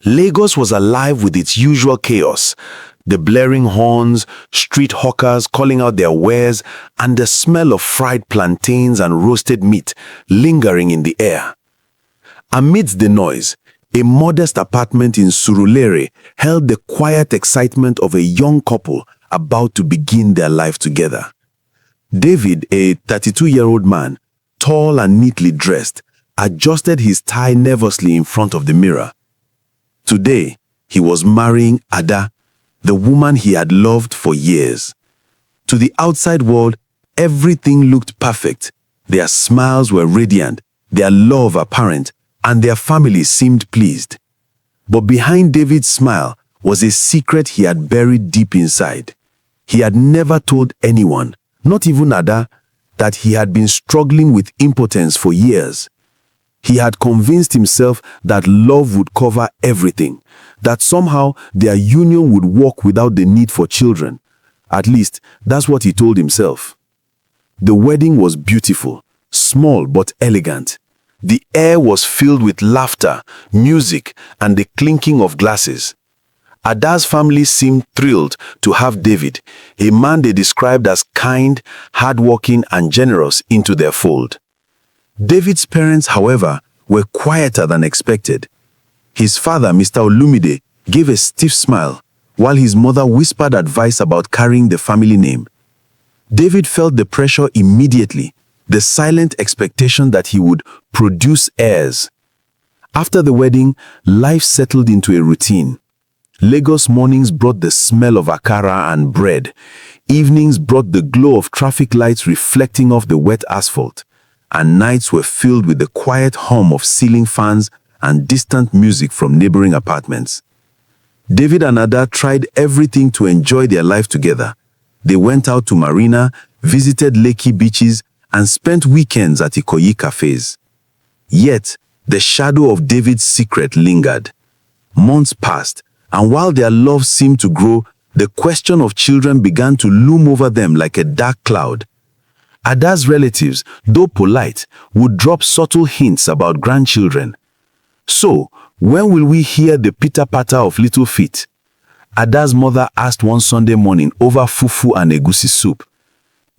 Lagos was alive with its usual chaos. The blaring horns, street hawkers calling out their wares, and the smell of fried plantains and roasted meat lingering in the air. Amidst the noise, a modest apartment in Surulere held the quiet excitement of a young couple about to begin their life together. David, a 32-year-old man, tall and neatly dressed, adjusted his tie nervously in front of the mirror. Today, he was marrying Ada, the woman he had loved for years. To the outside world, everything looked perfect. Their smiles were radiant, their love apparent, and their family seemed pleased. But behind David's smile was a secret he had buried deep inside. He had never told anyone, not even Ada, that he had been struggling with impotence for years. He had convinced himself that love would cover everything, that somehow their union would work without the need for children. At least, that's what he told himself. The wedding was beautiful, small but elegant. The air was filled with laughter, music, and the clinking of glasses. Ada's family seemed thrilled to have David, a man they described as kind, hardworking, and generous, into their fold. David's parents, however, were quieter than expected. His father, Mr. Olumide, gave a stiff smile, while his mother whispered advice about carrying the family name. David felt the pressure immediately, the silent expectation that he would produce heirs. After the wedding, life settled into a routine. Lagos mornings brought the smell of akara and bread. Evenings brought the glow of traffic lights reflecting off the wet asphalt. And nights were filled with the quiet hum of ceiling fans and distant music from neighboring apartments. David and Ada tried everything to enjoy their life together. They went out to Marina, visited Lekki beaches, and spent weekends at Ikoyi cafes. Yet, the shadow of David's secret lingered. Months passed, and while their love seemed to grow, the question of children began to loom over them like a dark cloud. Ada's relatives, though polite, would drop subtle hints about grandchildren. So, when will we hear the pitter-patter of little feet? Ada's mother asked one Sunday morning over fufu and egusi soup.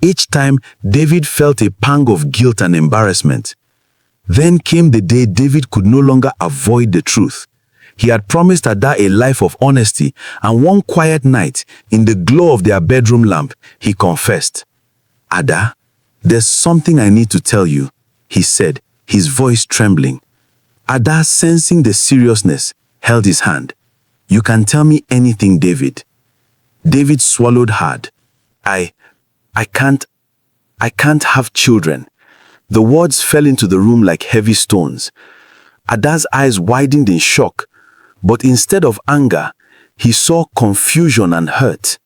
Each time, David felt a pang of guilt and embarrassment. Then came the day David could no longer avoid the truth. He had promised Ada a life of honesty, and one quiet night, in the glow of their bedroom lamp, he confessed. "Ada, there's something I need to tell you," he said, his voice trembling. Ada, sensing the seriousness, held his hand. "You can tell me anything, David." David swallowed hard. I can't have children." The words fell into the room like heavy stones. Ada's eyes widened in shock, but instead of anger, he saw confusion and hurt.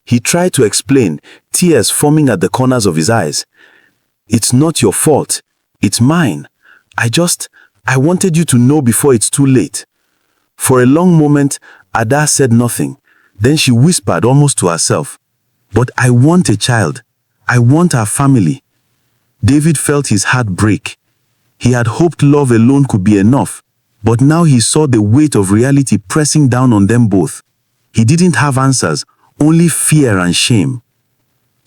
He tried to explain, tears forming at the corners of his eyes. "It's not your fault. It's mine. I wanted you to know before it's too late." For a long moment, Ada said nothing. Then she whispered almost to herself, "But I want a child. I want our family." David felt his heart break. He had hoped love alone could be enough, but now he saw the weight of reality pressing down on them both. He didn't have answers, only fear and shame.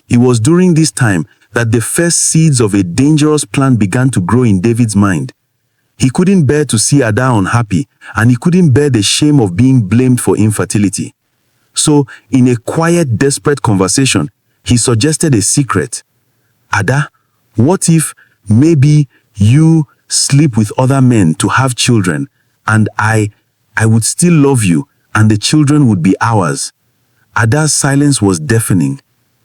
It was during this time that the first seeds of a dangerous plan began to grow in David's mind. He couldn't bear to see Ada unhappy, and he couldn't bear the shame of being blamed for infertility. So, in a quiet, desperate conversation, he suggested a secret. "Ada, what if maybe you sleep with other men to have children, and I would still love you, and the children would be ours?" Ada's silence was deafening.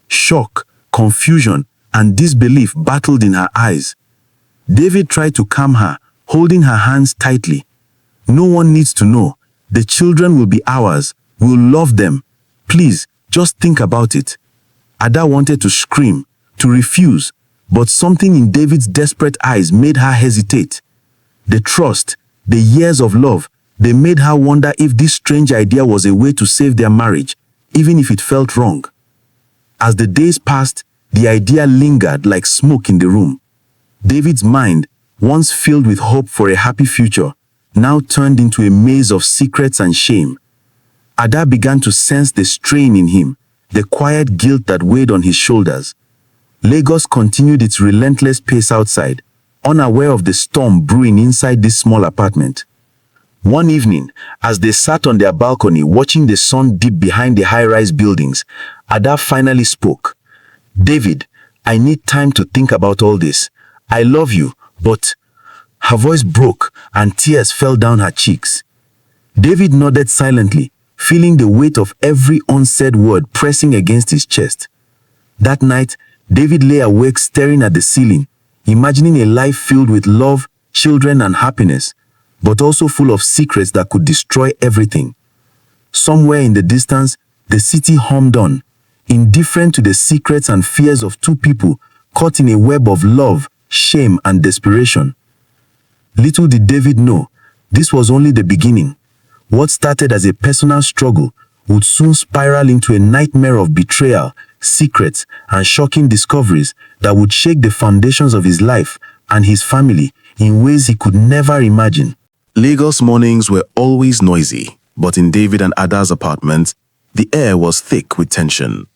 Shock, confusion, and disbelief battled in her eyes. David tried to calm her, holding her hands tightly. "No one needs to know. The children will be ours. We'll love them. Please, just think about it." Ada wanted to scream, to refuse, but something in David's desperate eyes made her hesitate. The trust, the years of love, they made her wonder if this strange idea was a way to save their marriage, even if it felt wrong. As the days passed, the idea lingered like smoke in the room. David's mind, once filled with hope for a happy future, now turned into a maze of secrets and shame. Ada began to sense the strain in him, the quiet guilt that weighed on his shoulders. Lagos continued its relentless pace outside, unaware of the storm brewing inside this small apartment. One evening, as they sat on their balcony watching the sun dip behind the high-rise buildings, Ada finally spoke. "David, I need time to think about all this. I love you, but..." Her voice broke and tears fell down her cheeks. David nodded silently, feeling the weight of every unsaid word pressing against his chest. That night, David lay awake staring at the ceiling, imagining a life filled with love, children, and happiness, but also full of secrets that could destroy everything. Somewhere in the distance, the city hummed on, indifferent to the secrets and fears of two people caught in a web of love, shame, and desperation. Little did David know, this was only the beginning. What started as a personal struggle would soon spiral into a nightmare of betrayal, secrets, and shocking discoveries that would shake the foundations of his life and his family in ways he could never imagine. Lagos mornings were always noisy, but in David and Ada's apartment, the air was thick with tension.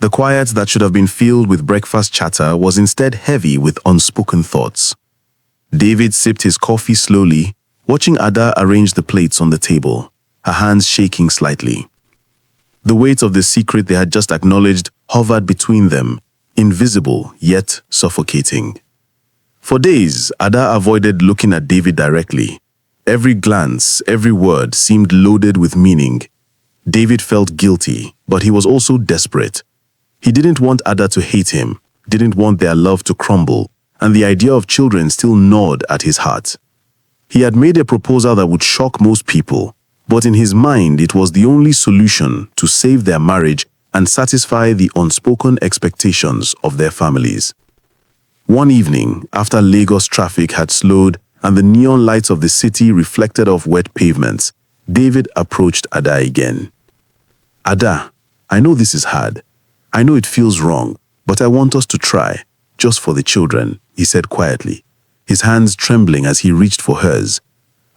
The quiet that should have been filled with breakfast chatter was instead heavy with unspoken thoughts. David sipped his coffee slowly, watching Ada arrange the plates on the table, her hands shaking slightly. The weight of the secret they had just acknowledged hovered between them, invisible yet suffocating. For days, Ada avoided looking at David directly. Every glance, every word seemed loaded with meaning. David felt guilty, but he was also desperate. He didn't want Ada to hate him, didn't want their love to crumble, and the idea of children still gnawed at his heart. He had made a proposal that would shock most people, but in his mind it was the only solution to save their marriage and satisfy the unspoken expectations of their families. One evening, after Lagos traffic had slowed and the neon lights of the city reflected off wet pavements, David approached Ada again. "Ada, I know this is hard. I know it feels wrong, but I want us to try, just for the children," he said quietly, his hands trembling as he reached for hers.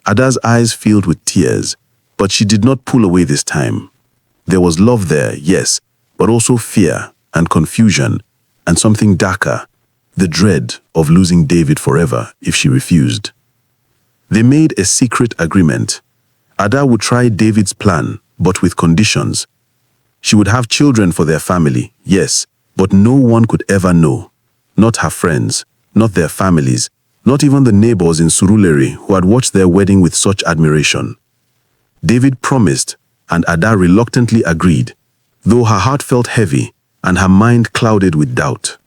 Ada's eyes filled with tears, but she did not pull away this time. There was love there, yes, but also fear and confusion and something darker, the dread of losing David forever if she refused. They made a secret agreement. Ada would try David's plan, but with conditions. She would have children for their family, yes, but no one could ever know. Not her friends, not their families, not even the neighbors in Surulere who had watched their wedding with such admiration. David promised, and Ada reluctantly agreed, though her heart felt heavy and her mind clouded with doubt.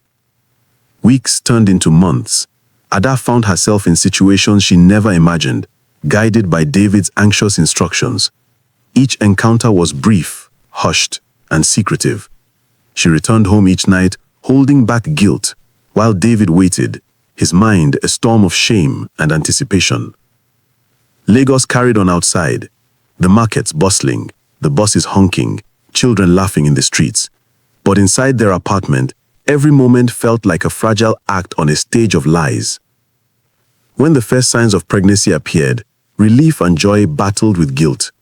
Weeks turned into months. Ada found herself in situations she never imagined, guided by David's anxious instructions. Each encounter was brief, hushed, and secretive. She returned home each night, holding back guilt, while David waited, his mind a storm of shame and anticipation. Lagos carried on outside, the markets bustling, the buses honking, children laughing in the streets. But inside their apartment, every moment felt like a fragile act on a stage of lies. When the first signs of pregnancy appeared, relief and joy battled with guilt.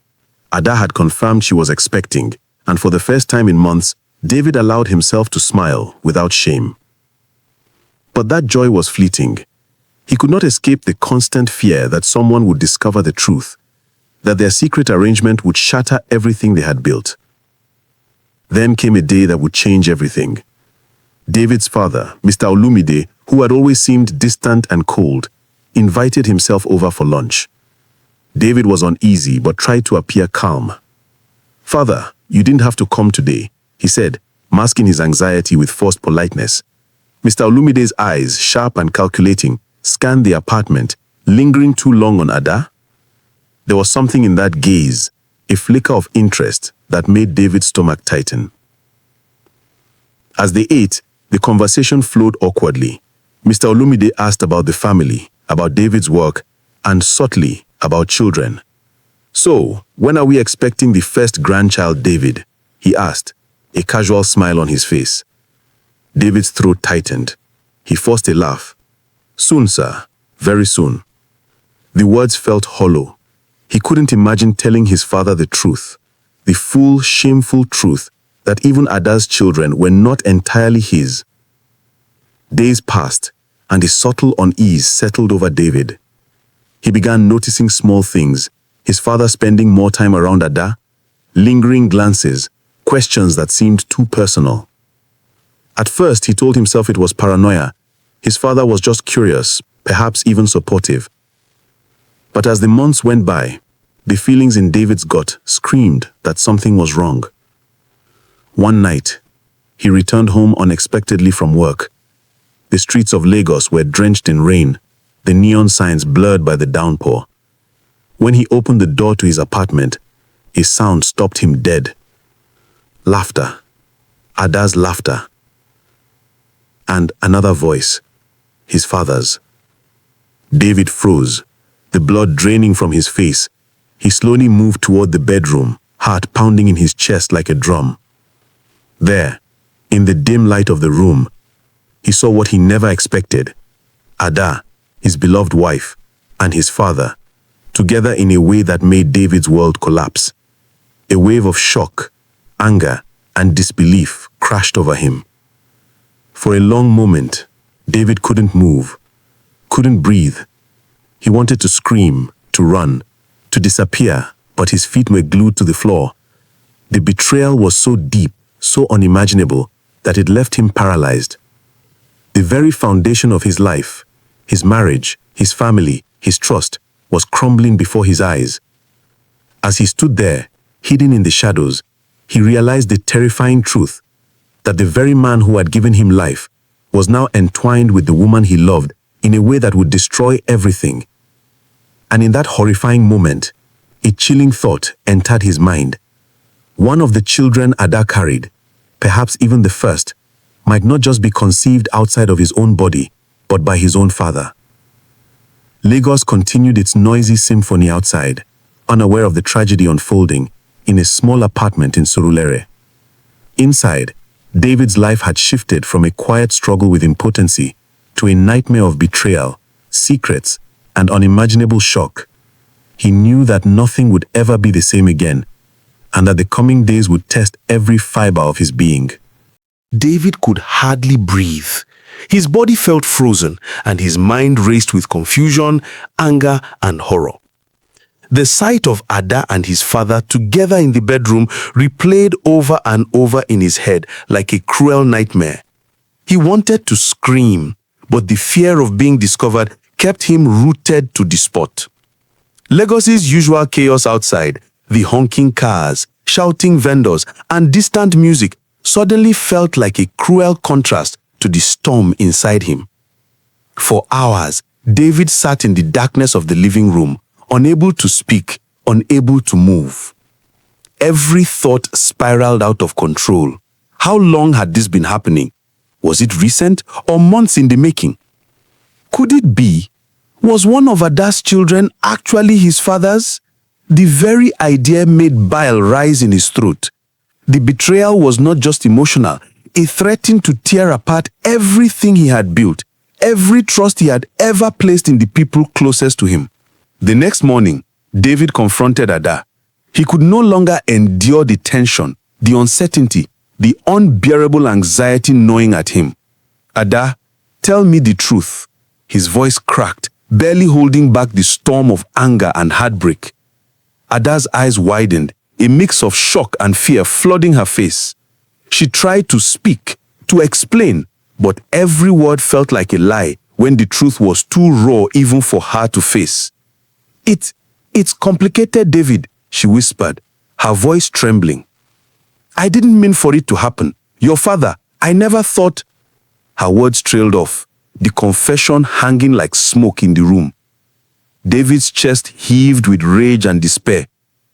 Ada had confirmed she was expecting, and for the first time in months, David allowed himself to smile without shame. But that joy was fleeting. He could not escape the constant fear that someone would discover the truth, that their secret arrangement would shatter everything they had built. Then came a day that would change everything. David's father, Mr. Olumide, who had always seemed distant and cold, invited himself over for lunch. David was uneasy but tried to appear calm. "Father, you didn't have to come today," he said, masking his anxiety with forced politeness. Mr. Olumide's eyes, sharp and calculating, scanned the apartment, lingering too long on Ada. There was something in that gaze, a flicker of interest that made David's stomach tighten. As they ate, the conversation flowed awkwardly. Mr. Olumide asked about the family, about David's work, and subtly about children. "So, when are we expecting the first grandchild, David?" he asked, a casual smile on his face. David's throat tightened. He forced a laugh. "Soon, sir. Very soon." The words felt hollow. He couldn't imagine telling his father the truth, the full, shameful truth that even Ada's children were not entirely his. Days passed, and a subtle unease settled over David. He began noticing small things, his father spending more time around Ada, lingering glances, questions that seemed too personal. At first, he told himself it was paranoia. His father was just curious, perhaps even supportive. But as the months went by, the feelings in David's gut screamed that something was wrong. One night, he returned home unexpectedly from work. The streets of Lagos were drenched in rain, the neon signs blurred by the downpour. When he opened the door to his apartment, a sound stopped him dead. Laughter. Ada's laughter. And another voice, his father's. David froze, the blood draining from his face. He slowly moved toward the bedroom, heart pounding in his chest like a drum. There, in the dim light of the room, he saw what he never expected. Ada, his beloved wife, and his father, together in a way that made David's world collapse. A wave of shock, anger, and disbelief crashed over him. For a long moment, David couldn't move, couldn't breathe. He wanted to scream, to run, to disappear, but his feet were glued to the floor. The betrayal was so deep, so unimaginable, that it left him paralyzed. The very foundation of his life, his marriage, his family, his trust, was crumbling before his eyes. As he stood there, hidden in the shadows, he realized the terrifying truth that the very man who had given him life was now entwined with the woman he loved in a way that would destroy everything. And in that horrifying moment, a chilling thought entered his mind. One of the children Ada carried, perhaps even the first, might not just be conceived outside of his own body, but by his own father. Lagos continued its noisy symphony outside, unaware of the tragedy unfolding, in a small apartment in Surulere. Inside, David's life had shifted from a quiet struggle with impotency to a nightmare of betrayal, secrets, and unimaginable shock. He knew that nothing would ever be the same again, and that the coming days would test every fiber of his being. David could hardly breathe. His body felt frozen, and his mind raced with confusion, anger, and horror. The sight of Ada and his father together in the bedroom replayed over and over in his head like a cruel nightmare. He wanted to scream, but the fear of being discovered kept him rooted to the spot. Lagos's usual chaos outside, the honking cars, shouting vendors, and distant music suddenly felt like a cruel contrast to the storm inside him. For hours, David sat in the darkness of the living room, unable to speak, unable to move. Every thought spiraled out of control. How long had this been happening? Was it recent or months in the making? Could it be? Was one of Ada's children actually his father's? The very idea made bile rise in his throat. The betrayal was not just emotional. It threatened to tear apart everything he had built, every trust he had ever placed in the people closest to him. The next morning, David confronted Ada. He could no longer endure the tension, the uncertainty, the unbearable anxiety gnawing at him. Ada, tell me the truth. His voice cracked, barely holding back the storm of anger and heartbreak. Ada's eyes widened, a mix of shock and fear flooding her face. She tried to speak, to explain, but every word felt like a lie when the truth was too raw even for her to face. It's complicated, David, she whispered, her voice trembling. I didn't mean for it to happen. Your father, I never thought... Her words trailed off, the confession hanging like smoke in the room. David's chest heaved with rage and despair.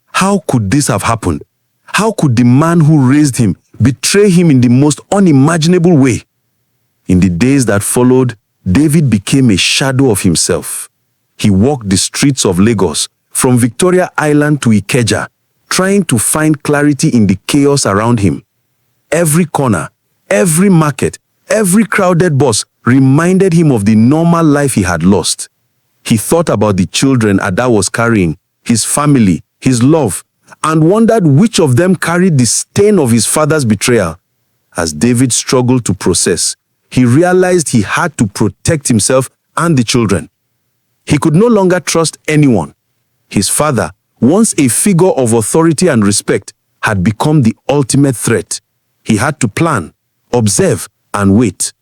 How could this have happened? How could the man who raised him betray him in the most unimaginable way? In the days that followed, David became a shadow of himself. He walked the streets of Lagos, from Victoria Island to Ikeja, trying to find clarity in the chaos around him. Every corner, every market, every crowded bus reminded him of the normal life he had lost. He thought about the children Ada was carrying, his family, his love, and wondered which of them carried the stain of his father's betrayal. As David struggled to process, he realized he had to protect himself and the children. He could no longer trust anyone. His father, once a figure of authority and respect, had become the ultimate threat. He had to plan, observe, and wait.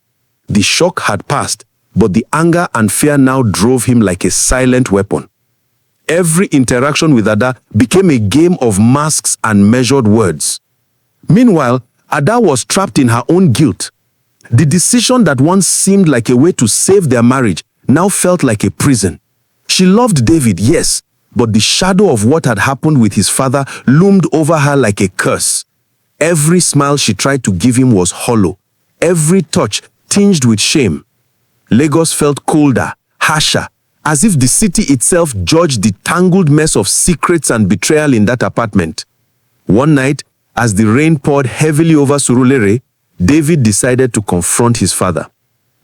The shock had passed, but the anger and fear now drove him like a silent weapon. Every interaction with Ada became a game of masks and measured words. Meanwhile, Ada was trapped in her own guilt. The decision that once seemed like a way to save their marriage now felt like a prison. She loved David, yes, but the shadow of what had happened with his father loomed over her like a curse. Every smile she tried to give him was hollow, every touch tinged with shame. Lagos felt colder, harsher, as if the city itself judged the tangled mess of secrets and betrayal in that apartment. One night, as the rain poured heavily over Surulere, David decided to confront his father.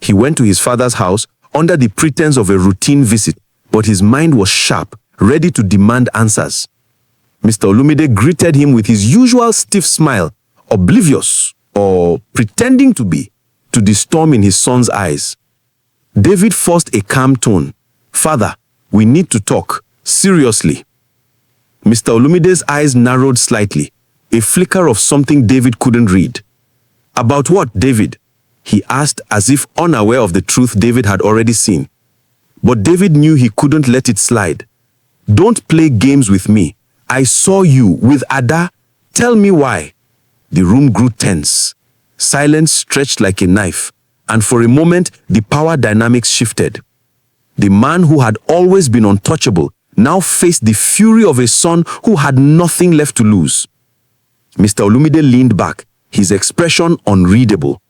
He went to his father's house under the pretense of a routine visit, but his mind was sharp, ready to demand answers. Mr. Olumide greeted him with his usual stiff smile, oblivious, or pretending to be, to the storm in his son's eyes. David forced a calm tone. "Father, we need to talk, seriously." Mr. Olumide's eyes narrowed slightly, a flicker of something David couldn't read. "About what, David?" he asked, as if unaware of the truth David had already seen. But David knew he couldn't let it slide. "Don't play games with me. I saw you with Ada. Tell me why." The room grew tense. Silence stretched like a knife, and for a moment the power dynamics shifted. The man who had always been untouchable now faced the fury of a son who had nothing left to lose. Mr. Olumide leaned back, his expression unreadable.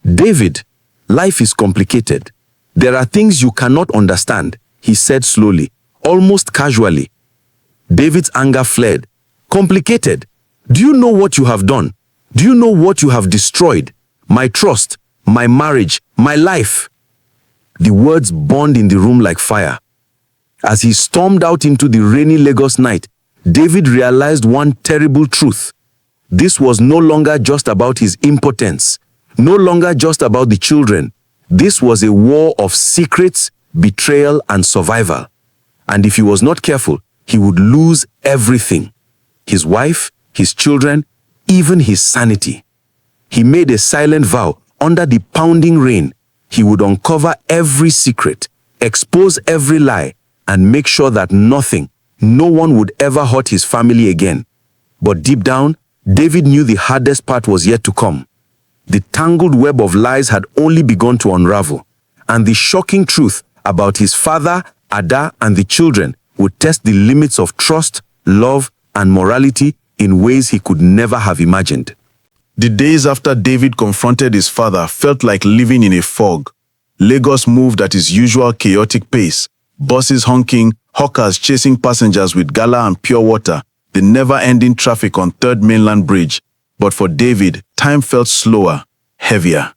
"David, life is complicated. There are things you cannot understand," he said slowly, almost casually. David's anger fled. "Complicated? Do you know what you have done? Do you know what you have destroyed? My trust, my marriage, my life." The words burned in the room like fire. As he stormed out into the rainy Lagos night, David realized one terrible truth. This was no longer just about his impotence, no longer just about the children. This was a war of secrets, betrayal, and survival. And if he was not careful, he would lose everything. His wife, his children, even his sanity. He made a silent vow under the pounding rain. He would uncover every secret, expose every lie, and make sure that nothing, no one would ever hurt his family again. But deep down, David knew the hardest part was yet to come. The tangled web of lies had only begun to unravel, and the shocking truth about his father, Ada, and the children would test the limits of trust, love, and morality in ways he could never have imagined. The days after David confronted his father felt like living in a fog. Lagos moved at its usual chaotic pace, buses honking, hawkers chasing passengers with gala and pure water, the never-ending traffic on Third Mainland Bridge. But for David, time felt slower, heavier.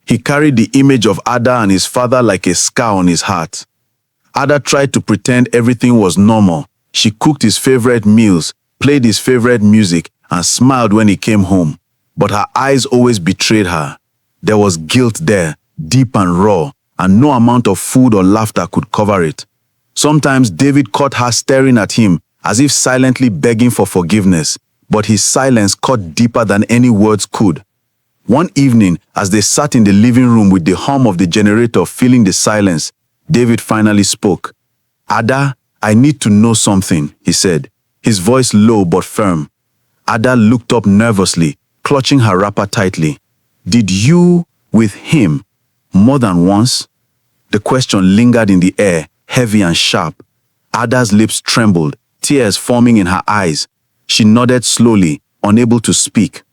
He carried the image of Ada and his father like a scar on his heart. Ada tried to pretend everything was normal. She cooked his favorite meals, played his favorite music, and smiled when he came home. But her eyes always betrayed her. There was guilt there, deep and raw, and no amount of food or laughter could cover it. Sometimes David caught her staring at him, as if silently begging for forgiveness, but his silence cut deeper than any words could. One evening, as they sat in the living room with the hum of the generator filling the silence, David finally spoke. "Ada, I need to know something," he said, his voice low but firm. Ada looked up nervously, clutching her wrapper tightly. "Did you with him more than once?" The question lingered in the air, heavy and sharp. Ada's lips trembled, tears forming in her eyes. She nodded slowly, unable to speak.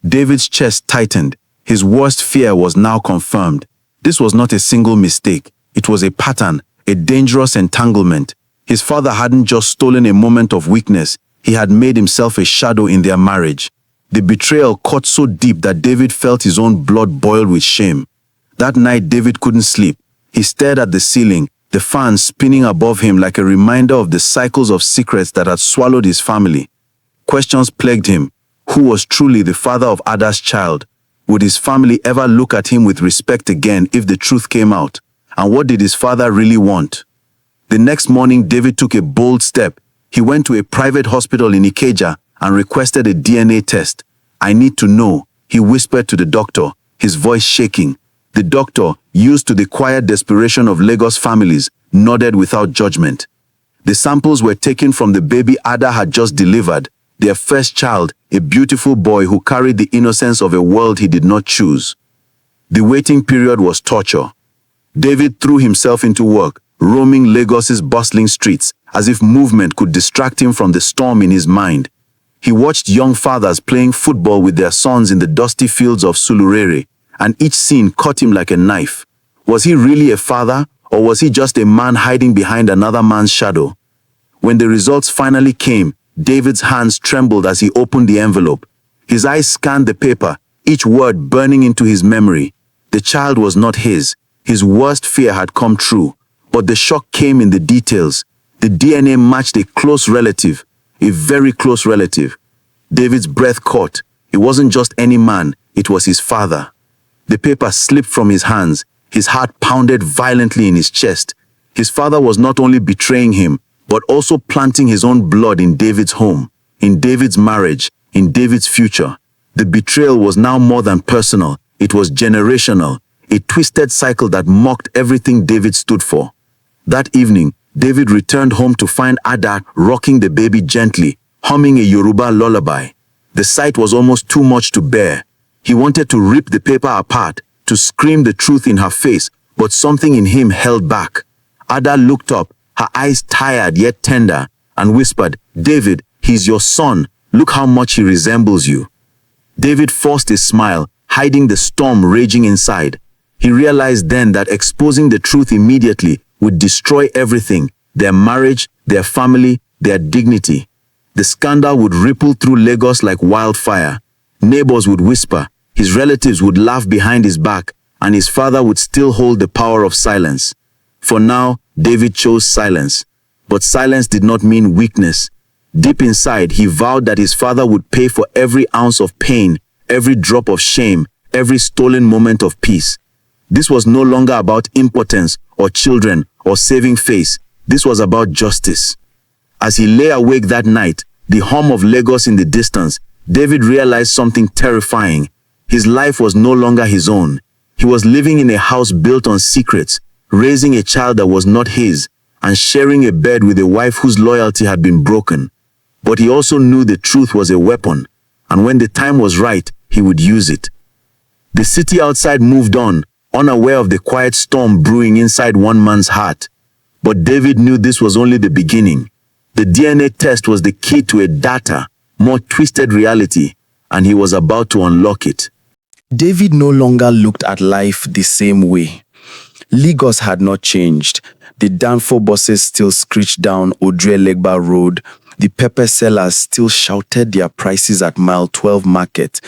David's chest tightened. His worst fear was now confirmed. This was not a single mistake. It was a pattern, a dangerous entanglement. His father hadn't just stolen a moment of weakness. He had made himself a shadow in their marriage. The betrayal cut so deep that David felt his own blood boil with shame. That night, David couldn't sleep. He stared at the ceiling, the fan spinning above him like a reminder of the cycles of secrets that had swallowed his family. Questions plagued him. Who was truly the father of Ada's child? Would his family ever look at him with respect again if the truth came out? And what did his father really want? The next morning, David took a bold step. He went to a private hospital in Ikeja and requested a DNA test. "I need to know," he whispered to the doctor, his voice shaking. The doctor, used to the quiet desperation of Lagos families, nodded without judgment. The samples were taken from the baby Ada had just delivered, their first child, a beautiful boy who carried the innocence of a world he did not choose. The waiting period was torture. David threw himself into work, roaming Lagos's bustling streets, as if movement could distract him from the storm in his mind. He watched young fathers playing football with their sons in the dusty fields of Surulere, and each scene cut him like a knife. Was he really a father, or was he just a man hiding behind another man's shadow? When the results finally came, David's hands trembled as he opened the envelope. His eyes scanned the paper, each word burning into his memory. The child was not his. His worst fear had come true. But the shock came in the details. The DNA matched a close relative, a very close relative. David's breath caught. It wasn't just any man, it was his father. The paper slipped from his hands. His heart pounded violently in his chest. His father was not only betraying him, but also planting his own blood in David's home, in David's marriage, in David's future. The betrayal was now more than personal. It was generational, a twisted cycle that mocked everything David stood for. That evening, David returned home to find Ada rocking the baby gently, humming a Yoruba lullaby. The sight was almost too much to bear. He wanted to rip the paper apart, to scream the truth in her face, but something in him held back. Ada looked up, her eyes tired yet tender, and whispered, "David, he's your son. Look how much he resembles you." David forced a smile, hiding the storm raging inside. He realized then that exposing the truth immediately would destroy everything, their marriage, their family, their dignity. The scandal would ripple through Lagos like wildfire. Neighbors would whisper, his relatives would laugh behind his back, and his father would still hold the power of silence. For now, David chose silence. But silence did not mean weakness. Deep inside, he vowed that his father would pay for every ounce of pain, every drop of shame, every stolen moment of peace. This was no longer about impotence or children or saving face. This was about justice. As he lay awake that night, the hum of Lagos in the distance, David realized something terrifying. His life was no longer his own. He was living in a house built on secrets, raising a child that was not his, and sharing a bed with a wife whose loyalty had been broken. But he also knew the truth was a weapon, and when the time was right, he would use it. The city outside moved on, unaware of the quiet storm brewing inside one man's heart. But David knew this was only the beginning. The DNA test was the key to a darker, more twisted reality, and he was about to unlock it. David no longer looked at life the same way. Lagos had not changed. The Danfo buses still screeched down Odre-Legba Road. The pepper sellers still shouted their prices at Mile 12 Market.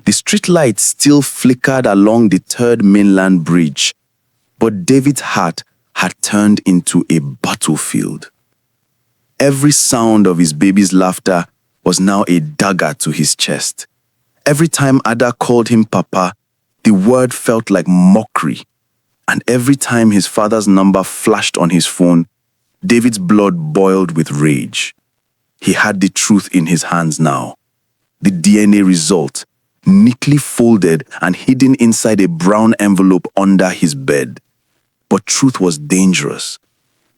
The street lights still flickered along the Third Mainland Bridge. But David's heart had turned into a battlefield. Every sound of his baby's laughter was now a dagger to his chest. Every time Ada called him Papa, the word felt like mockery. And every time his father's number flashed on his phone, David's blood boiled with rage. He had the truth in his hands now. The DNA result, neatly folded and hidden inside a brown envelope under his bed. But truth was dangerous.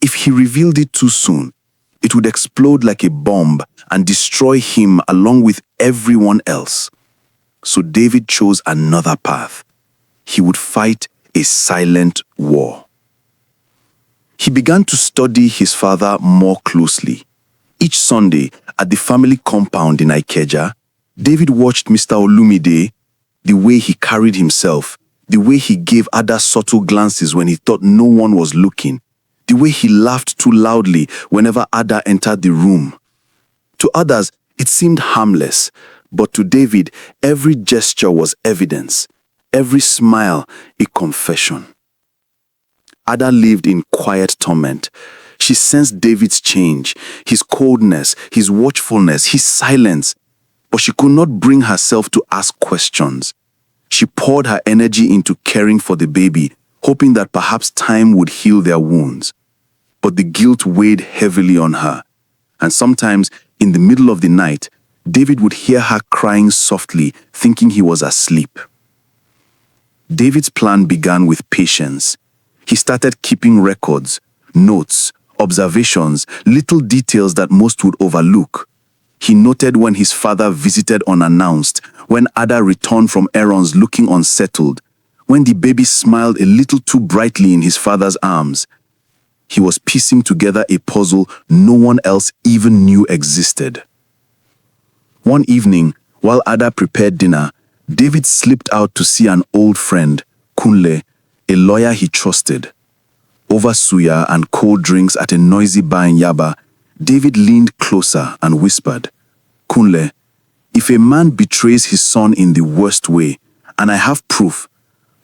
If he revealed it too soon, it would explode like a bomb and destroy him along with everyone else. So David chose another path. He would fight a silent war. He began to study his father more closely. Each Sunday, at the family compound in Ikeja, David watched Mr. Olumide, the way he carried himself, the way he gave Ada subtle glances when he thought no one was looking, the way he laughed too loudly whenever Ada entered the room. To others, it seemed harmless, but to David, every gesture was evidence, every smile a confession. Ada lived in quiet torment. She sensed David's change, his coldness, his watchfulness, his silence, but she could not bring herself to ask questions. She poured her energy into caring for the baby, hoping that perhaps time would heal their wounds. But the guilt weighed heavily on her, and sometimes, in the middle of the night, David would hear her crying softly, thinking he was asleep. David's plan began with patience. He started keeping records, notes, observations, little details that most would overlook. He noted when his father visited unannounced, when Ada returned from errands looking unsettled, when the baby smiled a little too brightly in his father's arms. He was piecing together a puzzle no one else even knew existed. One evening, while Ada prepared dinner, David slipped out to see an old friend, Kunle, a lawyer he trusted. Over suya and cold drinks at a noisy bar in Yaba, David leaned closer and whispered, "Kunle, if a man betrays his son in the worst way, and I have proof,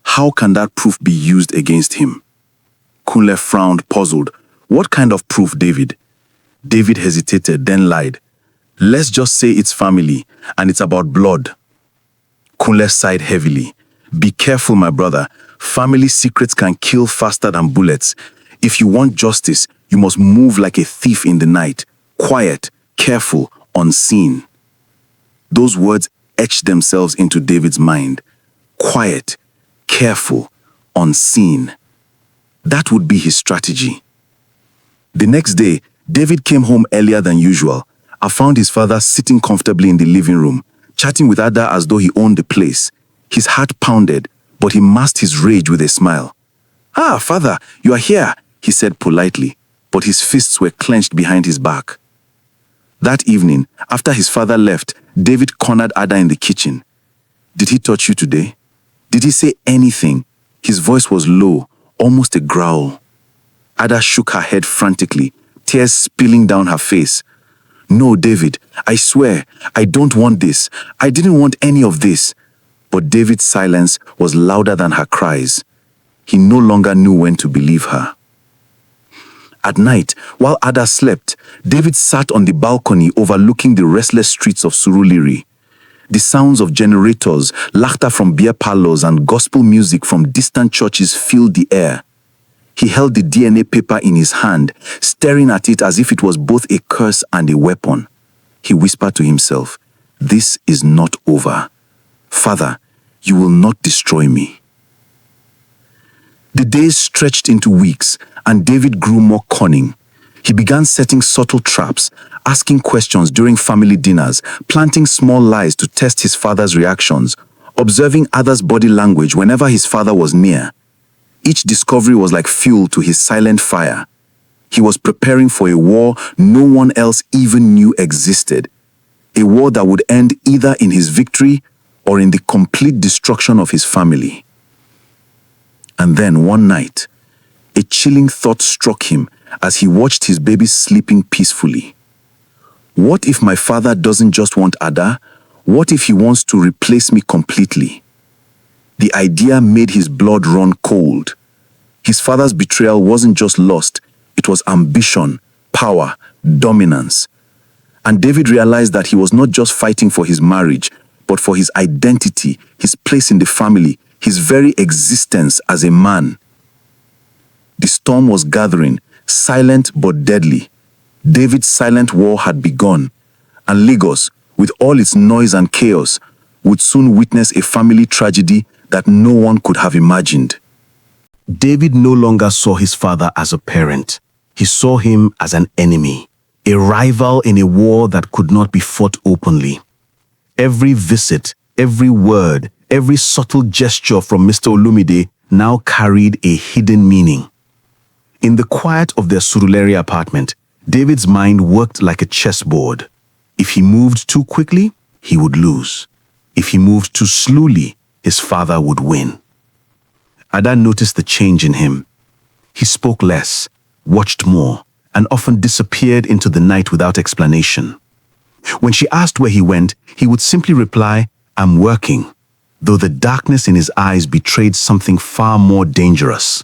how can that proof be used against him?" Kunle frowned, puzzled. "What kind of proof, David?" David hesitated, then lied. "Let's just say it's family, and it's about blood." Kunle sighed heavily. "Be careful, my brother. Family secrets can kill faster than bullets. If you want justice, you must move like a thief in the night. Quiet, careful, unseen." Those words etched themselves into David's mind. Quiet, careful, unseen. That would be his strategy. The next day, David came home earlier than usual. I found his father sitting comfortably in the living room, chatting with Ada as though he owned the place. His heart pounded, but he masked his rage with a smile. "Ah, father, you are here," he said politely, but his fists were clenched behind his back. That evening, after his father left, David cornered Ada in the kitchen. "Did he touch you today? Did he say anything?" His voice was low, almost a growl. Ada shook her head frantically, tears spilling down her face. "No, David, I swear, I don't want this. I didn't want any of this." But David's silence was louder than her cries. He no longer knew when to believe her. At night, while Ada slept, David sat on the balcony overlooking the restless streets of Surulere. The sounds of generators, laughter from beer parlors, and gospel music from distant churches filled the air. He held the DNA paper in his hand, staring at it as if it was both a curse and a weapon. He whispered to himself, "This is not over. Father, you will not destroy me." The days stretched into weeks, and David grew more cunning. He began setting subtle traps, asking questions during family dinners, planting small lies to test his father's reactions, observing others' body language whenever his father was near. Each discovery was like fuel to his silent fire. He was preparing for a war no one else even knew existed, a war that would end either in his victory or in the complete destruction of his family. And then one night, a chilling thought struck him as he watched his baby sleeping peacefully. What if my father doesn't just want Ada? What if he wants to replace me completely? The idea made his blood run cold. His father's betrayal wasn't just lust, it was ambition, power, dominance. And David realized that he was not just fighting for his marriage, but for his identity, his place in the family, his very existence as a man. The storm was gathering, silent but deadly. David's silent war had begun, and Lagos, with all its noise and chaos, would soon witness a family tragedy that no one could have imagined. David no longer saw his father as a parent. He saw him as an enemy, a rival in a war that could not be fought openly. Every visit, every word, every subtle gesture from Mr. Olumide now carried a hidden meaning. In the quiet of their Surulere apartment, David's mind worked like a chessboard. If he moved too quickly, he would lose. If he moved too slowly, his father would win. Ada noticed the change in him. He spoke less, watched more, and often disappeared into the night without explanation. When she asked where he went, he would simply reply, "I'm working," though the darkness in his eyes betrayed something far more dangerous.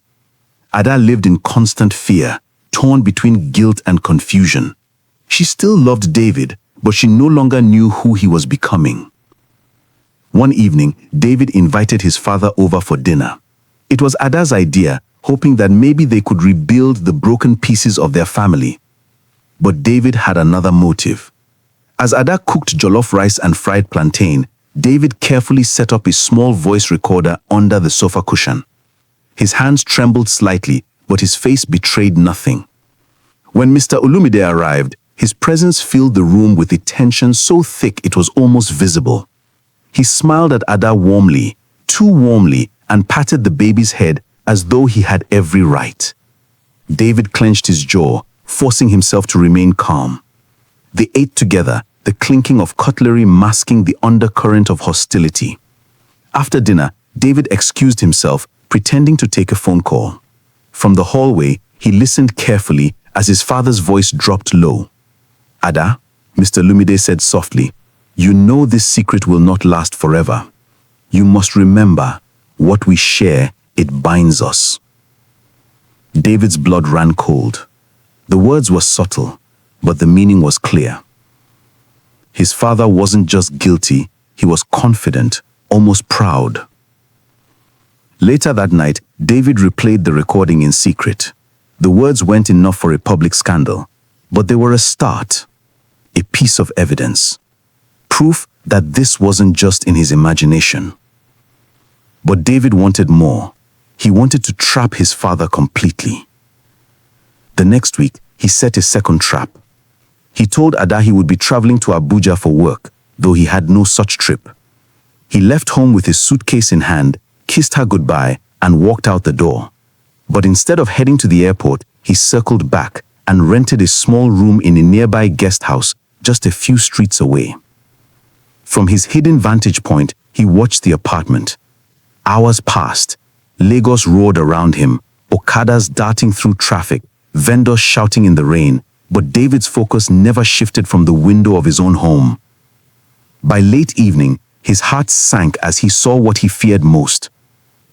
Ada lived in constant fear, torn between guilt and confusion. She still loved David, but she no longer knew who he was becoming. One evening, David invited his father over for dinner. It was Ada's idea, hoping that maybe they could rebuild the broken pieces of their family. But David had another motive. As Ada cooked jollof rice and fried plantain, David carefully set up a small voice recorder under the sofa cushion. His hands trembled slightly, but his face betrayed nothing. When Mr. Olumide arrived, his presence filled the room with a tension so thick it was almost visible. He smiled at Ada warmly, too warmly, and patted the baby's head as though he had every right. David clenched his jaw, forcing himself to remain calm. They ate together, the clinking of cutlery masking the undercurrent of hostility. After dinner, David excused himself, pretending to take a phone call. From the hallway, he listened carefully as his father's voice dropped low. "Ada," Mr. Lumide said softly, "you know this secret will not last forever. You must remember, what we share, it binds us." David's blood ran cold. The words were subtle, but the meaning was clear. His father wasn't just guilty, he was confident, almost proud. Later that night, David replayed the recording in secret. The words weren't enough for a public scandal, but they were a start, a piece of evidence, proof that this wasn't just in his imagination. But David wanted more. He wanted to trap his father completely. The next week, he set a second trap. He told Ada he would be traveling to Abuja for work, though he had no such trip. He left home with his suitcase in hand, kissed her goodbye, and walked out the door. But instead of heading to the airport, he circled back and rented a small room in a nearby guest house just a few streets away. From his hidden vantage point, he watched the apartment. Hours passed. Lagos roared around him, Okadas darting through traffic, vendors shouting in the rain, but David's focus never shifted from the window of his own home. By late evening, his heart sank as he saw what he feared most.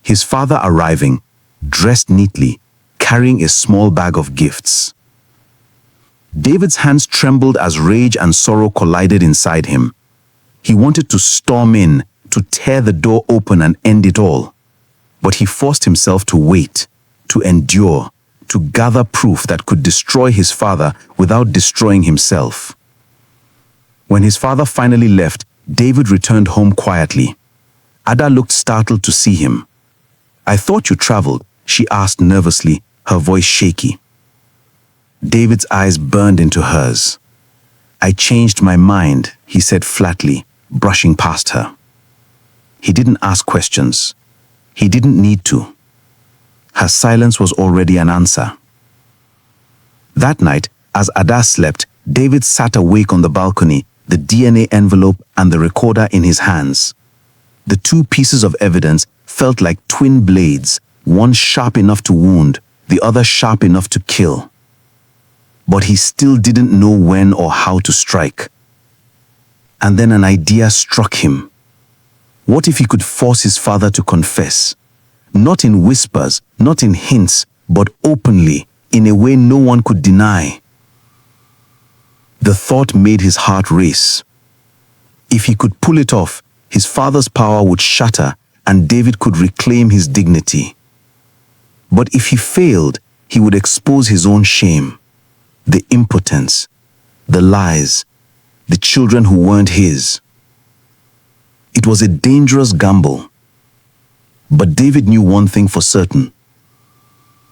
His father arriving, dressed neatly, carrying a small bag of gifts. David's hands trembled as rage and sorrow collided inside him. He wanted to storm in, to tear the door open and end it all. But he forced himself to wait, to endure, to gather proof that could destroy his father without destroying himself. When his father finally left, David returned home quietly. Ada looked startled to see him. "I thought you traveled," she asked nervously, her voice shaky. David's eyes burned into hers. "I changed my mind," he said flatly, brushing past her. He didn't ask questions. He didn't need to. Her silence was already an answer. That night, as Ada slept, David sat awake on the balcony, the DNA envelope and the recorder in his hands. The two pieces of evidence felt like twin blades, one sharp enough to wound, the other sharp enough to kill. But he still didn't know when or how to strike. And then an idea struck him. What if he could force his father to confess? Not in whispers, not in hints, but openly, in a way no one could deny. The thought made his heart race. If he could pull it off, his father's power would shatter and David could reclaim his dignity. But if he failed, he would expose his own shame, the impotence, the lies, the children who weren't his. It was a dangerous gamble. But David knew one thing for certain.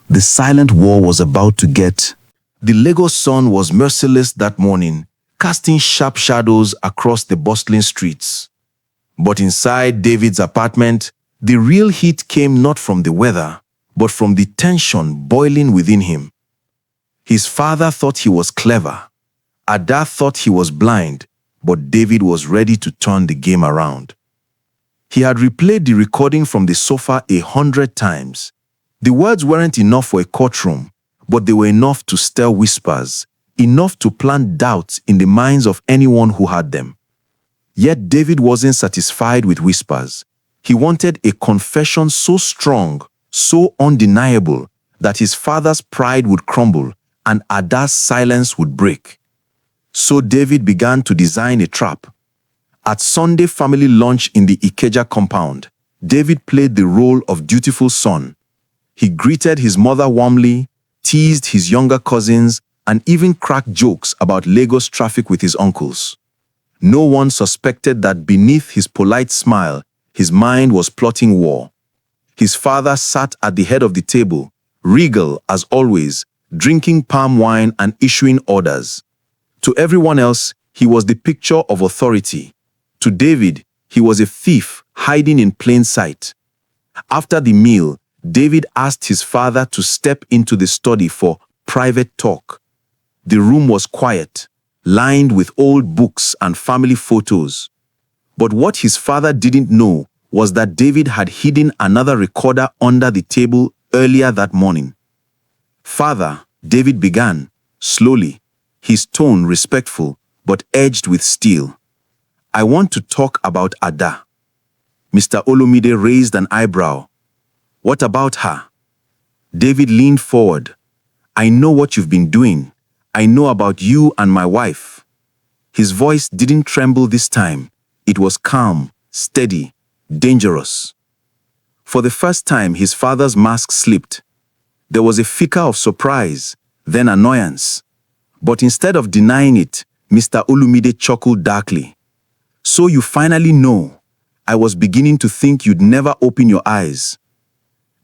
The silent war was about to get. The Lagos sun was merciless that morning, casting sharp shadows across the bustling streets. But inside David's apartment, the real heat came not from the weather, but from the tension boiling within him. His father thought he was clever. Ada thought he was blind, but David was ready to turn the game around. He had replayed the recording from the sofa 100 times. The words weren't enough for a courtroom, but they were enough to stir whispers, enough to plant doubts in the minds of anyone who heard them. Yet David wasn't satisfied with whispers. He wanted a confession so strong, so undeniable, that his father's pride would crumble and Ada's silence would break. So David began to design a trap. At Sunday family lunch in the Ikeja compound, David played the role of dutiful son. He greeted his mother warmly, teased his younger cousins, and even cracked jokes about Lagos traffic with his uncles. No one suspected that beneath his polite smile, his mind was plotting war. His father sat at the head of the table, regal as always, drinking palm wine and issuing orders. To everyone else, he was the picture of authority. To David, he was a thief hiding in plain sight. After the meal, David asked his father to step into the study for private talk. The room was quiet, lined with old books and family photos. But what his father didn't know was that David had hidden another recorder under the table earlier that morning. "Father," David began, slowly, his tone respectful but edged with steel. "I want to talk about Ada." Mr. Olumide raised an eyebrow. "What about her?" David leaned forward. "I know what you've been doing. I know about you and my wife." His voice didn't tremble this time. It was calm, steady, dangerous. For the first time, his father's mask slipped. There was a flicker of surprise, then annoyance. But instead of denying it, Mr. Olumide chuckled darkly. "So you finally know. I was beginning to think you'd never open your eyes."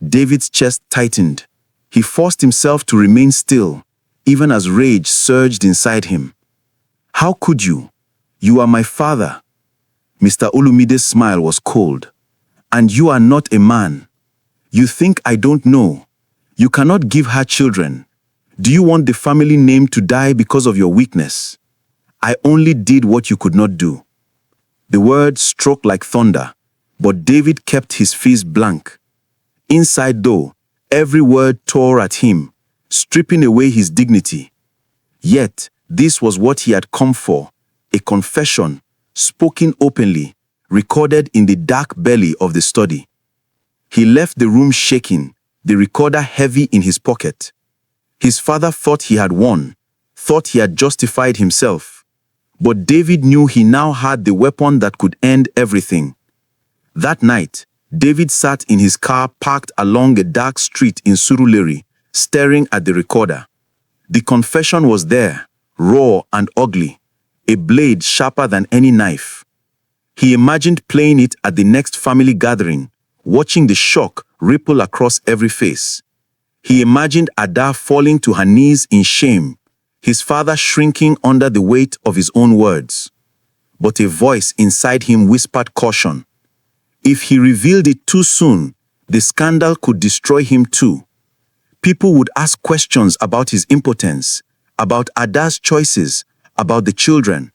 David's chest tightened. He forced himself to remain still, even as rage surged inside him. "How could you? You are my father." Mr. Olumide's smile was cold. "And you are not a man. You think I don't know. You cannot give her children. Do you want the family name to die because of your weakness? I only did what you could not do." The words struck like thunder, but David kept his face blank. Inside though, every word tore at him, stripping away his dignity. Yet, this was what he had come for, a confession, spoken openly, recorded in the dark belly of the study. He left the room shaking, the recorder heavy in his pocket. His father thought he had won, thought he had justified himself. But David knew he now had the weapon that could end everything. That night, David sat in his car parked along a dark street in Surulere, staring at the recorder. The confession was there, raw and ugly, a blade sharper than any knife. He imagined playing it at the next family gathering, watching the shock ripple across every face. He imagined Ada falling to her knees in shame, his father shrinking under the weight of his own words. But a voice inside him whispered caution. If he revealed it too soon, the scandal could destroy him too. People would ask questions about his impotence, about Ada's choices, about the children.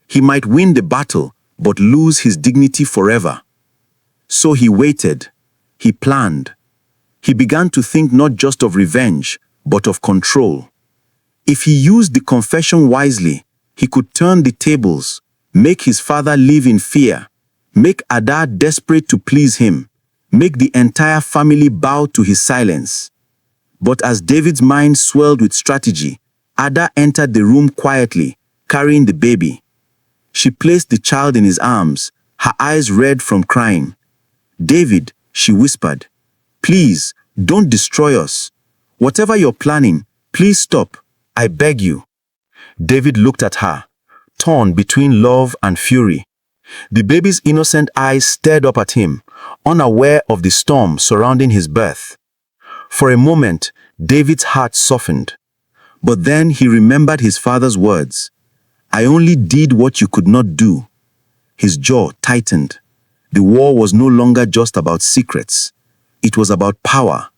He might win the battle, but lose his dignity forever. So he waited. He planned. He began to think not just of revenge, but of control. If he used the confession wisely, he could turn the tables, make his father live in fear, make Ada desperate to please him, make the entire family bow to his silence. But as David's mind swelled with strategy, Ada entered the room quietly, carrying the baby. She placed the child in his arms, her eyes red from crying. "David," she whispered, "please, don't destroy us. Whatever you're planning, please stop. I beg you." David looked at her, torn between love and fury. The baby's innocent eyes stared up at him, unaware of the storm surrounding his birth. For a moment, David's heart softened. But then he remembered his father's words. "I only did what you could not do." His jaw tightened. The war was no longer just about secrets. It was about power,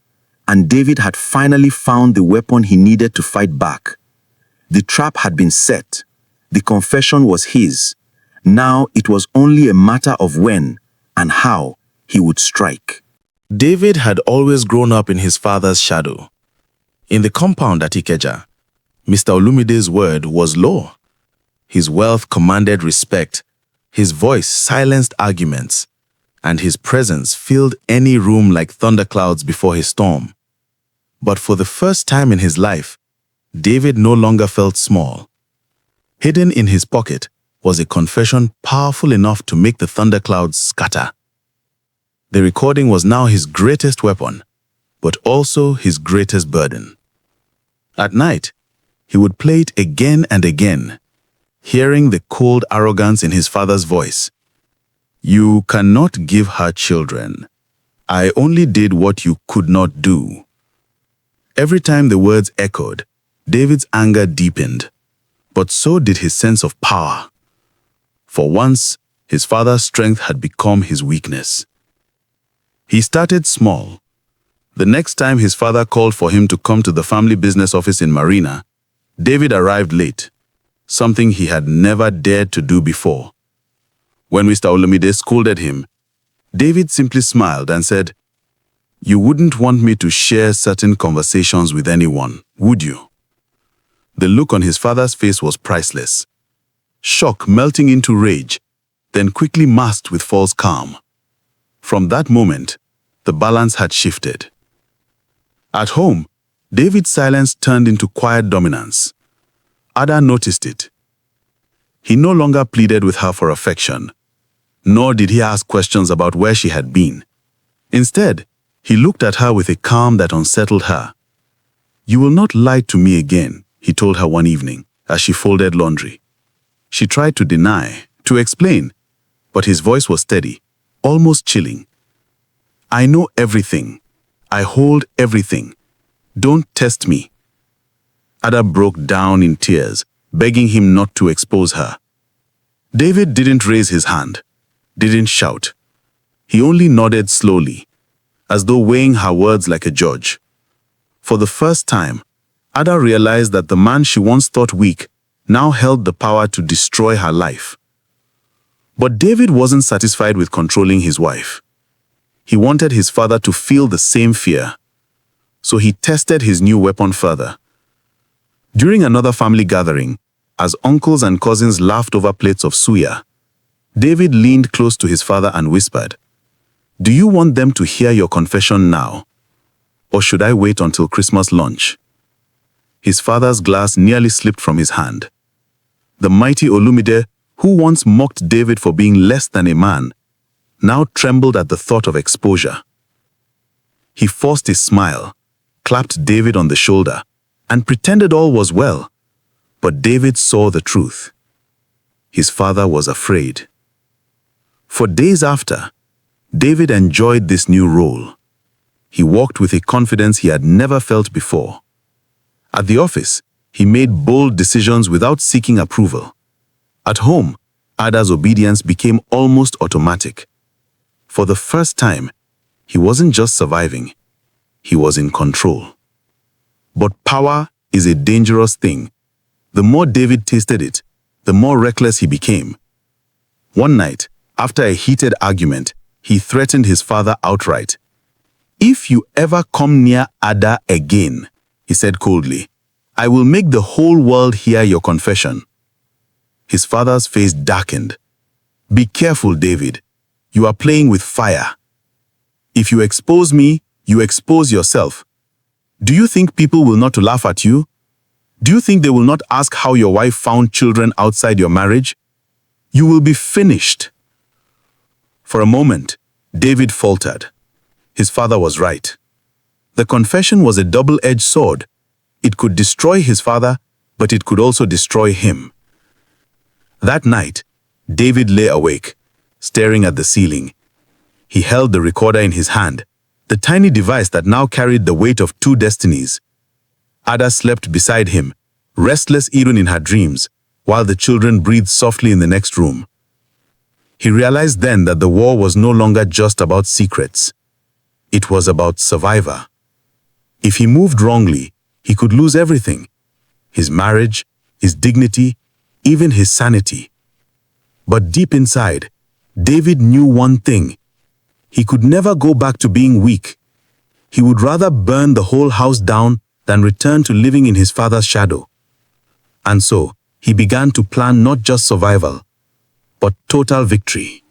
and David had finally found the weapon he needed to fight back. The trap had been set. The confession was his. Now it was only a matter of when and how he would strike. David had always grown up in his father's shadow. In the compound at Ikeja, Mr. Olumide's word was law. His wealth commanded respect, his voice silenced arguments, and his presence filled any room like thunderclouds before a storm. But for the first time in his life, David no longer felt small. Hidden in his pocket was a confession powerful enough to make the thunderclouds scatter. The recording was now his greatest weapon, but also his greatest burden. At night, he would play it again and again, hearing the cold arrogance in his father's voice. "You cannot give her children. I only did what you could not do." Every time the words echoed, David's anger deepened, but so did his sense of power. For once, his father's strength had become his weakness. He started small. The next time his father called for him to come to the family business office in Marina, David arrived late, something he had never dared to do before. When Mr. Olumide scolded him, David simply smiled and said, "You wouldn't want me to share certain conversations with anyone, would you?" The look on his father's face was priceless. Shock melting into rage, then quickly masked with false calm. From that moment, the balance had shifted. At home, David's silence turned into quiet dominance. Ada noticed it. He no longer pleaded with her for affection, nor did he ask questions about where she had been. Instead, he looked at her with a calm that unsettled her. "You will not lie to me again," he told her one evening as she folded laundry. She tried to deny, to explain, but his voice was steady, almost chilling. "I know everything. I hold everything. Don't test me." Ada broke down in tears, begging him not to expose her. David didn't raise his hand, didn't shout. He only nodded slowly, as though weighing her words like a judge. For the first time, Ada realized that the man she once thought weak now held the power to destroy her life. But David wasn't satisfied with controlling his wife. He wanted his father to feel the same fear. So he tested his new weapon further. During another family gathering, as uncles and cousins laughed over plates of suya, David leaned close to his father and whispered, "Do you want them to hear your confession now? Or should I wait until Christmas lunch?" His father's glass nearly slipped from his hand. The mighty Olumide, who once mocked David for being less than a man, now trembled at the thought of exposure. He forced a smile, clapped David on the shoulder, and pretended all was well. But David saw the truth. His father was afraid. For days after, David enjoyed this new role. He walked with a confidence he had never felt before. At the office, he made bold decisions without seeking approval. At home, Ada's obedience became almost automatic. For the first time, he wasn't just surviving, he was in control. But power is a dangerous thing. The more David tasted it, the more reckless he became. One night, after a heated argument, he threatened his father outright. "If you ever come near Ada again," he said coldly, "I will make the whole world hear your confession." His father's face darkened. "Be careful, David. You are playing with fire. If you expose me, you expose yourself. Do you think people will not laugh at you? Do you think they will not ask how your wife found children outside your marriage? You will be finished." For a moment, David faltered. His father was right. The confession was a double-edged sword. It could destroy his father, but it could also destroy him. That night, David lay awake, staring at the ceiling. He held the recorder in his hand, the tiny device that now carried the weight of two destinies. Ada slept beside him, restless even in her dreams, while the children breathed softly in the next room. He realized then that the war was no longer just about secrets. It was about survivor. If he moved wrongly, he could lose everything: his marriage, his dignity, even his sanity. But deep inside, David knew one thing. He could never go back to being weak. He would rather burn the whole house down than return to living in his father's shadow. And so, he began to plan not just survival, but total victory.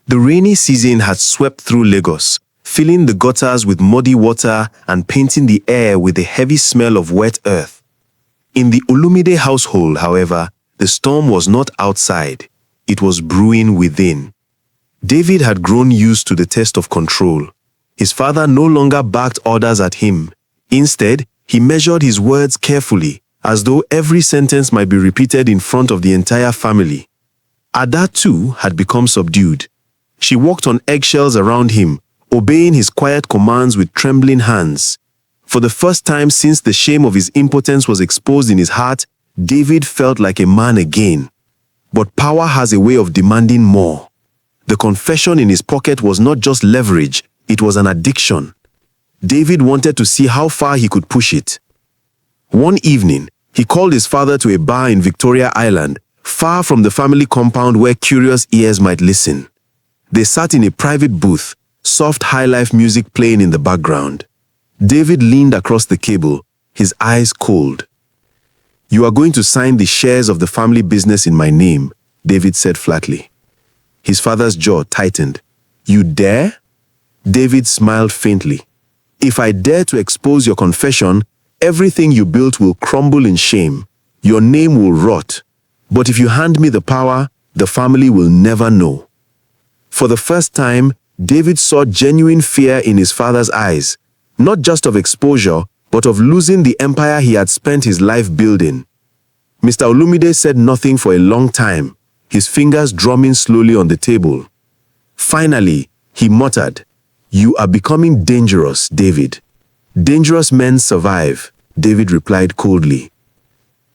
The rainy season had swept through Lagos, filling the gutters with muddy water and painting the air with the heavy smell of wet earth. In the Olumide household, however, the storm was not outside. It was brewing within. David had grown used to the test of control. His father no longer barked orders at him. Instead, he measured his words carefully, as though every sentence might be repeated in front of the entire family. Ada, too, had become subdued. She walked on eggshells around him, obeying his quiet commands with trembling hands. For the first time since the shame of his impotence was exposed in his heart, David felt like a man again. But power has a way of demanding more. The confession in his pocket was not just leverage, it was an addiction. David wanted to see how far he could push it. One evening, he called his father to a bar in Victoria Island, far from the family compound where curious ears might listen. They sat in a private booth, soft high-life music playing in the background. David leaned across the cable, his eyes cold. "You are going to sign the shares of the family business in my name," David said flatly. His father's jaw tightened. "You dare?" David smiled faintly. "If I dare to expose your confession, everything you built will crumble in shame. Your name will rot. But if you hand me the power, the family will never know." For the first time, David saw genuine fear in his father's eyes, not just of exposure, but of losing the empire he had spent his life building. Mr. Olumide said nothing for a long time, his fingers drumming slowly on the table. Finally, he muttered, "You are becoming dangerous, David." "Dangerous men survive," David replied coldly.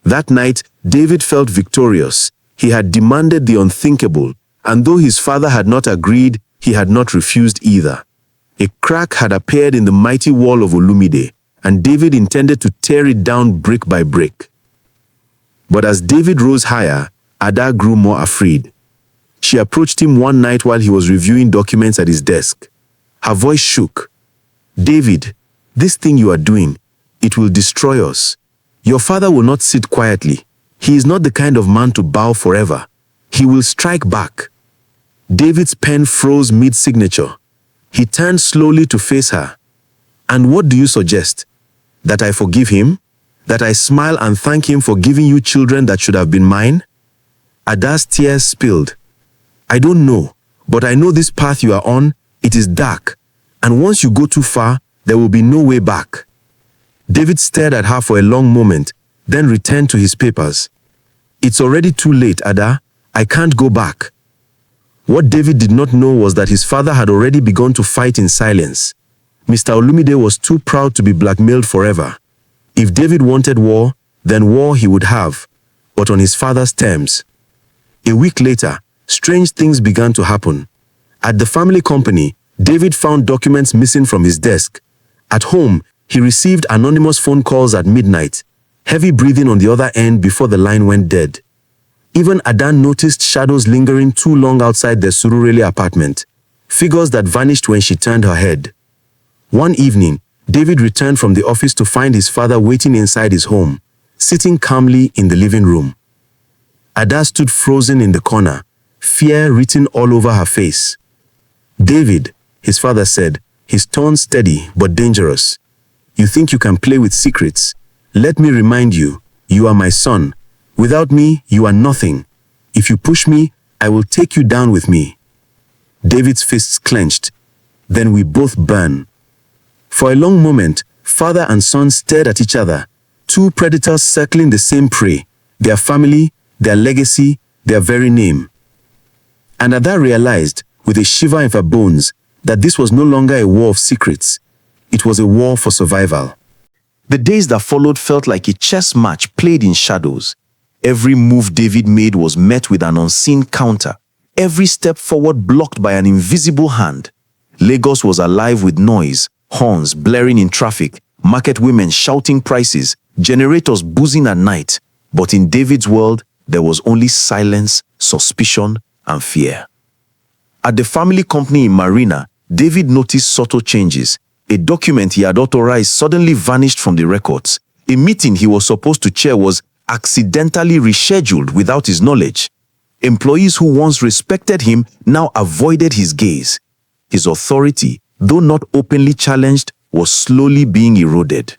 That night, David felt victorious. He had demanded the unthinkable, and though his father had not agreed, he had not refused either. A crack had appeared in the mighty wall of Olumide, and David intended to tear it down brick by brick. But as David rose higher, Ada grew more afraid. She approached him one night while he was reviewing documents at his desk. Her voice shook. "David, this thing you are doing, it will destroy us. Your father will not sit quietly. He is not the kind of man to bow forever. He will strike back." David's pen froze mid-signature. He turned slowly to face her. "And what do you suggest? That I forgive him? That I smile and thank him for giving you children that should have been mine?" Ada's tears spilled. "I don't know, but I know this path you are on, it is dark, and once you go too far, there will be no way back." David stared at her for a long moment, then returned to his papers. "It's already too late, Ada. I can't go back." What David did not know was that his father had already begun to fight in silence. Mr. Olumide was too proud to be blackmailed forever. If David wanted war, then war he would have, but on his father's terms. A week later, strange things began to happen. At the family company, David found documents missing from his desk. At home, he received anonymous phone calls at midnight, heavy breathing on the other end before the line went dead. Even Adan noticed shadows lingering too long outside their Surulere apartment, figures that vanished when she turned her head. One evening, David returned from the office to find his father waiting inside his home, sitting calmly in the living room. Ada stood frozen in the corner, fear written all over her face. "David," his father said, his tone steady but dangerous, "you think you can play with secrets? Let me remind you, you are my son. Without me, you are nothing. If you push me, I will take you down with me." David's fists clenched. "Then we both burn." For a long moment, father and son stared at each other, two predators circling the same prey, their family, their legacy, their very name. And Ada realized, with a shiver in her bones, that this was no longer a war of secrets. It was a war for survival. The days that followed felt like a chess match played in shadows. Every move David made was met with an unseen counter, every step forward blocked by an invisible hand. Lagos was alive with noise, horns blaring in traffic, market women shouting prices, generators buzzing at night. But in David's world, there was only silence, suspicion, and fear. At the family company in Marina, David noticed subtle changes. A document he had authorized suddenly vanished from the records. A meeting he was supposed to chair was accidentally rescheduled without his knowledge. Employees who once respected him now avoided his gaze. His authority, though not openly challenged, was slowly being eroded.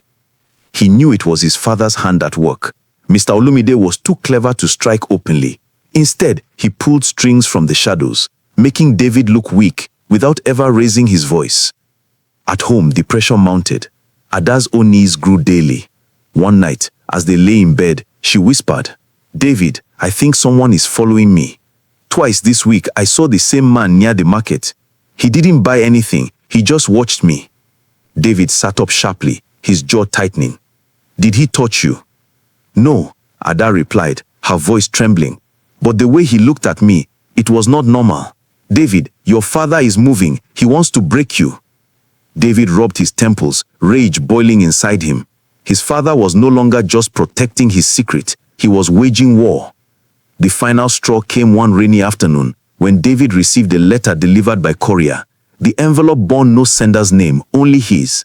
He knew it was his father's hand at work. Mr. Olumide was too clever to strike openly. Instead, he pulled strings from the shadows, making David look weak without ever raising his voice. At home, the pressure mounted. Ada's unease grew daily. One night, as they lay in bed, she whispered, "David, I think someone is following me. Twice this week, I saw the same man near the market. He didn't buy anything, he just watched me." David sat up sharply, his jaw tightening. "Did he touch you?" "No," Ada replied, her voice trembling. "But the way he looked at me, it was not normal. David, your father is moving, he wants to break you." David rubbed his temples, rage boiling inside him. His father was no longer just protecting his secret, he was waging war. The final straw came one rainy afternoon when David received a letter delivered by courier. The envelope bore no sender's name, only his.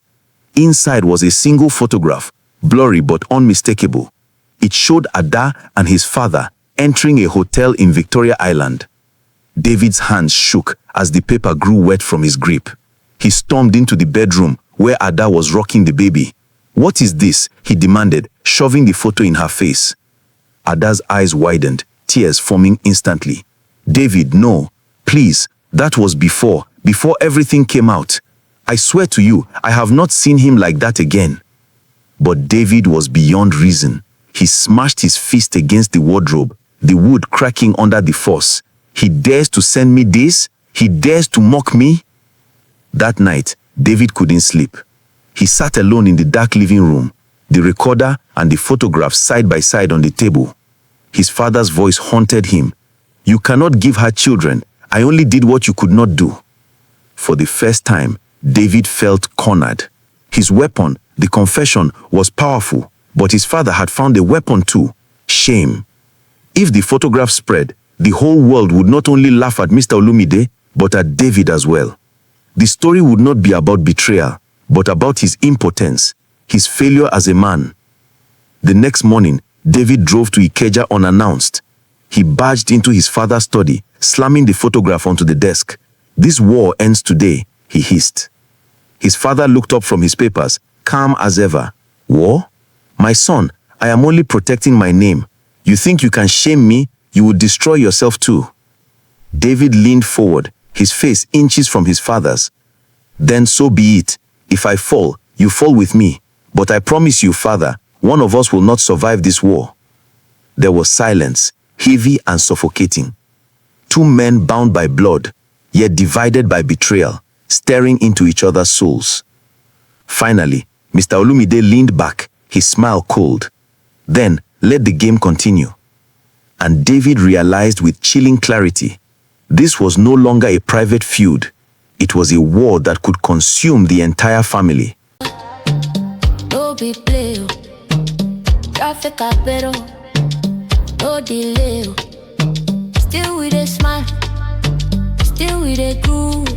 Inside was a single photograph, blurry but unmistakable. It showed Ada and his father entering a hotel in Victoria Island. David's hands shook as the paper grew wet from his grip. He stormed into the bedroom where Ada was rocking the baby. "What is this?" he demanded, shoving the photo in her face. Ada's eyes widened, tears forming instantly. "David, no. Please, that was before everything came out. I swear to you, I have not seen him like that again." But David was beyond reason. He smashed his fist against the wardrobe, the wood cracking under the force. "He dares to send me this? He dares to mock me?" That night, David couldn't sleep. He sat alone in the dark living room, the recorder and the photographs side by side on the table. His father's voice haunted him. "You cannot give her children. I only did what you could not do." For the first time, David felt cornered. His weapon, the confession, was powerful, but his father had found a weapon too: shame. If the photograph spread, the whole world would not only laugh at Mr. Olumide, but at David as well. The story would not be about betrayal, but about his impotence, his failure as a man. The next morning, David drove to Ikeja unannounced. He barged into his father's study, slamming the photograph onto the desk. "This war ends today," he hissed. His father looked up from his papers, calm as ever. "War? My son, I am only protecting my name. You think you can shame me? You will destroy yourself too." David leaned forward, his face inches from his father's. "Then so be it. If I fall, you fall with me. But I promise you, father, one of us will not survive this war." There was silence, heavy and suffocating. Two men bound by blood, yet divided by betrayal, staring into each other's souls. Finally, Mr. Olumide leaned back, his smile cold. "Then, let the game continue." And David realized with chilling clarity, this was no longer a private feud. It was a war that could consume the entire family. No be play, traffic apero, no delay. Still with a smile, still with a groove.